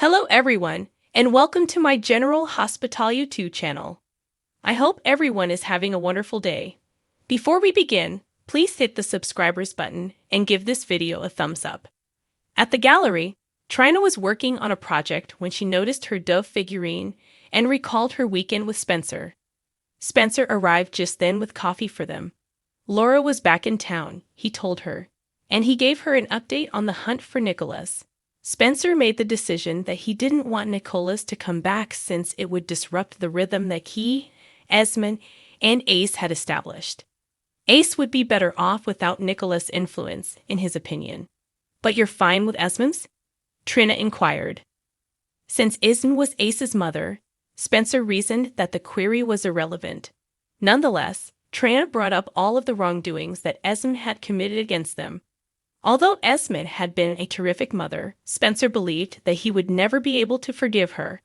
Hello everyone, and welcome to my General Hospital YouTube channel. I hope everyone is having a wonderful day. Before we begin, please hit the subscribers button and give this video a thumbs up. At the gallery, Trina was working on a project when she noticed her dove figurine and recalled her weekend with Spencer. Spencer arrived just then with coffee for them. Laura was back in town, he told her, and he gave her an update on the hunt for Nicholas. Spencer made the decision that he didn't want Nicholas to come back since it would disrupt the rhythm that he, Esmond, and Ace had established. Ace would be better off without Nicholas' influence, in his opinion. "But you're fine with Esmond's?" Trina inquired. Since Esmond was Ace's mother, Spencer reasoned that the query was irrelevant. Nonetheless, Trina brought up all of the wrongdoings that Esmond had committed against them. Although Esmond had been a terrific mother, Spencer believed that he would never be able to forgive her.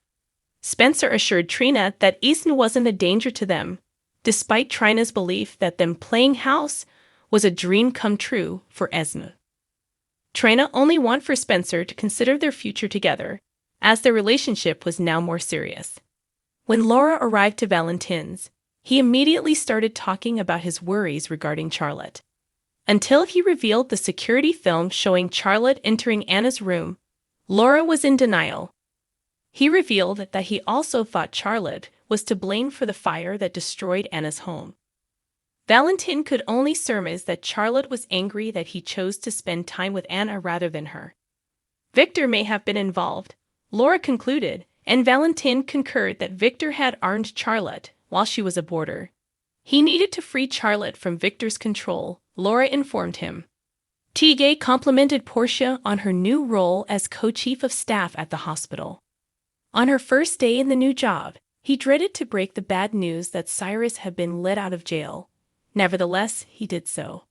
Spencer assured Trina that Esmond wasn't a danger to them, despite Trina's belief that them playing house was a dream come true for Esmond. Trina only wanted for Spencer to consider their future together, as their relationship was now more serious. When Laura arrived to Valentine's, he immediately started talking about his worries regarding Charlotte. Until he revealed the security film showing Charlotte entering Anna's room, Laura was in denial. He revealed that he also thought Charlotte was to blame for the fire that destroyed Anna's home. Valentine could only surmise that Charlotte was angry that he chose to spend time with Anna rather than her. Victor may have been involved, Laura concluded, and Valentine concurred that Victor had armed Charlotte while she was a boarder. He needed to free Charlotte from Victor's control, Laura informed him. Tige complimented Portia on her new role as co-chief of staff at the hospital. On her first day in the new job, he dreaded to break the bad news that Cyrus had been let out of jail. Nevertheless, he did so.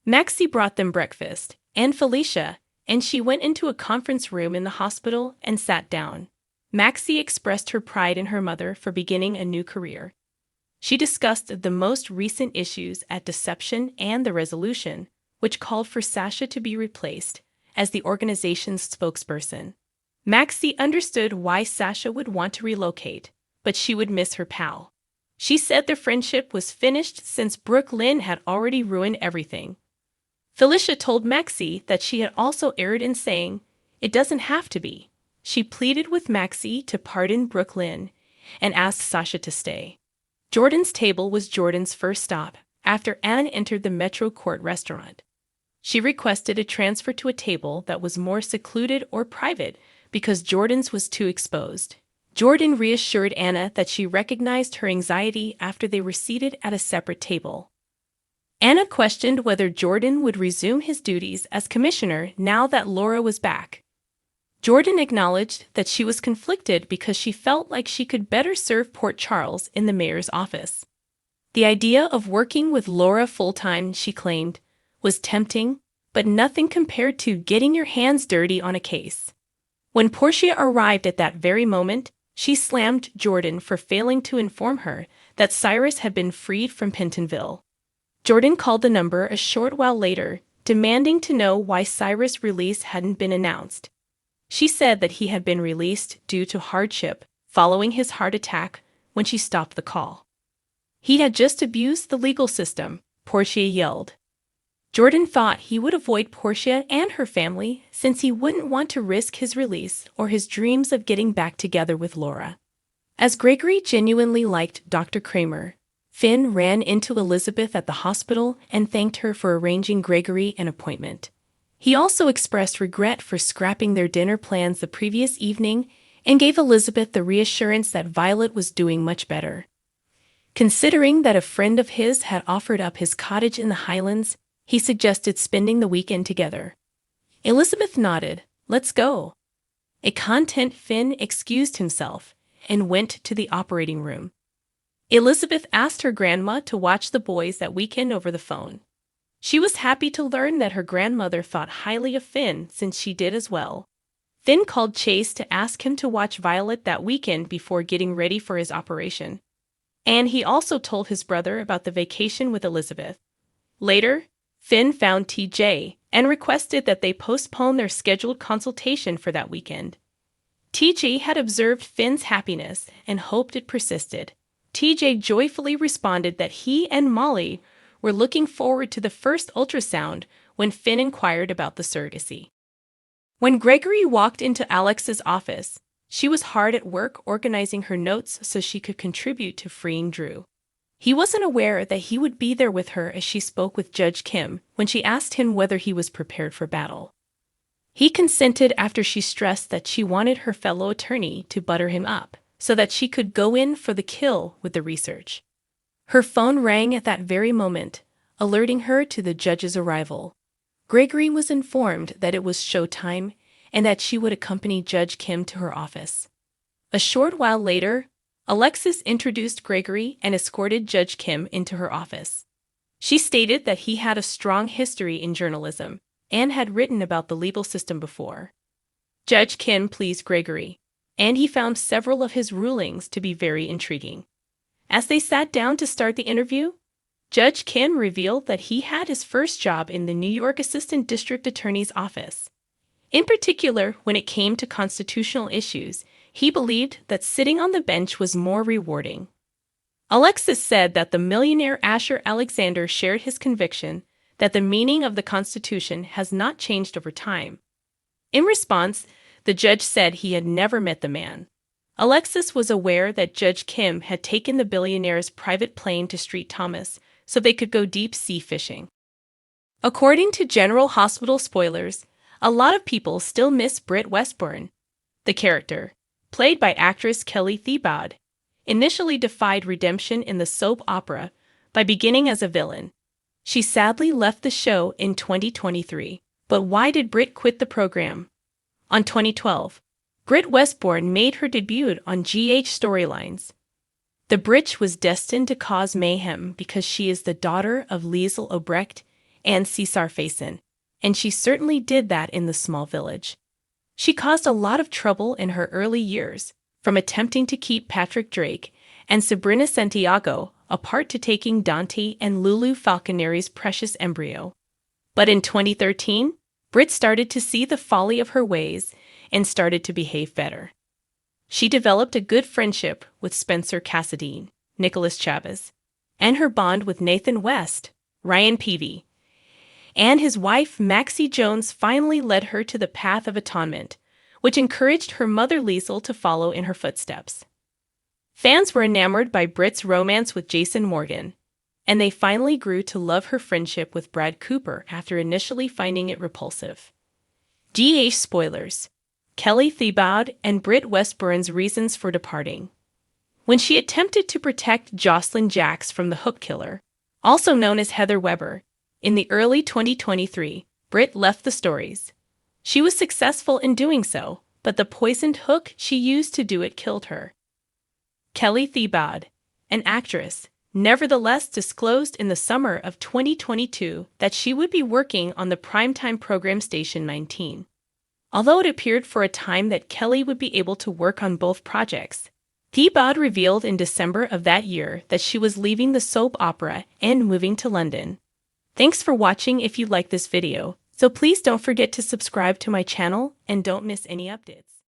Maxie brought them breakfast, and Felicia, and she went into a conference room in the hospital and sat down. Maxie expressed her pride in her mother for beginning a new career. She discussed the most recent issues at Deception and the resolution, which called for Sasha to be replaced as the organization's spokesperson. Maxie understood why Sasha would want to relocate, but she would miss her pal. She said their friendship was finished since Brooke Lynn had already ruined everything. Felicia told Maxie that she had also erred in saying, "It doesn't have to be." She pleaded with Maxie to pardon Brooke Lynn and asked Sasha to stay. Jordan's table was Jordan's first stop after Anne entered the Metro Court restaurant. She requested a transfer to a table that was more secluded or private because Jordan's was too exposed. Jordan reassured Anna that she recognized her anxiety after they were seated at a separate table. Anna questioned whether Jordan would resume his duties as commissioner now that Laura was back. Jordan acknowledged that she was conflicted because she felt like she could better serve Port Charles in the mayor's office. The idea of working with Laura full-time, she claimed, was tempting, but nothing compared to getting your hands dirty on a case. When Portia arrived at that very moment, she slammed Jordan for failing to inform her that Cyrus had been freed from Pentonville. Jordan called the number a short while later, demanding to know why Cyrus' release hadn't been announced. She said that he had been released due to hardship following his heart attack when she stopped the call. He had just abused the legal system, Portia yelled. Jordan thought he would avoid Portia and her family since he wouldn't want to risk his release or his dreams of getting back together with Laura. As Gregory genuinely liked Dr. Kramer, Finn ran into Elizabeth at the hospital and thanked her for arranging Gregory an appointment. He also expressed regret for scrapping their dinner plans the previous evening and gave Elizabeth the reassurance that Violet was doing much better. Considering that a friend of his had offered up his cottage in the Highlands, he suggested spending the weekend together. Elizabeth nodded. "Let's go." A content Finn excused himself and went to the operating room. Elizabeth asked her grandma to watch the boys that weekend over the phone. She was happy to learn that her grandmother thought highly of Finn since she did as well. Finn called Chase to ask him to watch Violet that weekend before getting ready for his operation. And he also told his brother about the vacation with Elizabeth. Later, Finn found TJ and requested that they postpone their scheduled consultation for that weekend. TJ had observed Finn's happiness and hoped it persisted. TJ joyfully responded that he and Molly were looking forward to the first ultrasound when Finn inquired about the surrogacy. When Gregory walked into Alex's office, she was hard at work organizing her notes so she could contribute to freeing Drew. He wasn't aware that he would be there with her as she spoke with Judge Kim when she asked him whether he was prepared for battle. He consented after she stressed that she wanted her fellow attorney to butter him up so that she could go in for the kill with the research. Her phone rang at that very moment, alerting her to the judge's arrival. Gregory was informed that it was showtime and that she would accompany Judge Kim to her office. A short while later, Alexis introduced Gregory and escorted Judge Kim into her office. She stated that he had a strong history in journalism and had written about the legal system before. Judge Kim pleased Gregory, and he found several of his rulings to be very intriguing. As they sat down to start the interview, Judge Kim revealed that he had his first job in the New York Assistant District Attorney's office. In particular, when it came to constitutional issues, he believed that sitting on the bench was more rewarding. Alexis said that the millionaire Asher Alexander shared his conviction that the meaning of the Constitution has not changed over time. In response, the judge said he had never met the man. Alexis was aware that Judge Kim had taken the billionaire's private plane to St. Thomas so they could go deep-sea fishing. According to General Hospital spoilers, a lot of people still miss Britt Westburn. The character, played by actress Kelly Thiebaud, initially defied redemption in the soap opera by beginning as a villain. She sadly left the show in 2023. But why did Britt quit the program? On 2012, Britt Westburn made her debut on GH Storylines. The Britch was destined to cause mayhem because she is the daughter of Liesl Obrecht and Cesar Faison, and she certainly did that in the small village. She caused a lot of trouble in her early years, from attempting to keep Patrick Drake and Sabrina Santiago apart to taking Dante and Lulu Falconeri's precious embryo. But in 2013, Britt started to see the folly of her ways and started to behave better. She developed a good friendship with Spencer Cassadine, Nicholas Chavez, and her bond with Nathan West, Ryan Peavy, and his wife Maxie Jones finally led her to the path of atonement, which encouraged her mother Liesl to follow in her footsteps. Fans were enamored by Britt's romance with Jason Morgan, and they finally grew to love her friendship with Brad Cooper after initially finding it repulsive. GH spoilers: Kelly Thiebaud and Britt Westburn's reasons for departing. When she attempted to protect Jocelyn Jacks from the hook killer, also known as Heather Weber, in the early 2023, Britt left the stories. She was successful in doing so, but the poisoned hook she used to do it killed her. Kelly Thiebaud, an actress, nevertheless disclosed in the summer of 2022 that she would be working on the primetime program Station 19. Although it appeared for a time that Kelly would be able to work on both projects, Thiebaud revealed in December of that year that she was leaving the soap opera and moving to London. Thanks for watching. If you like this video, so please don't forget to subscribe to my channel and don't miss any updates.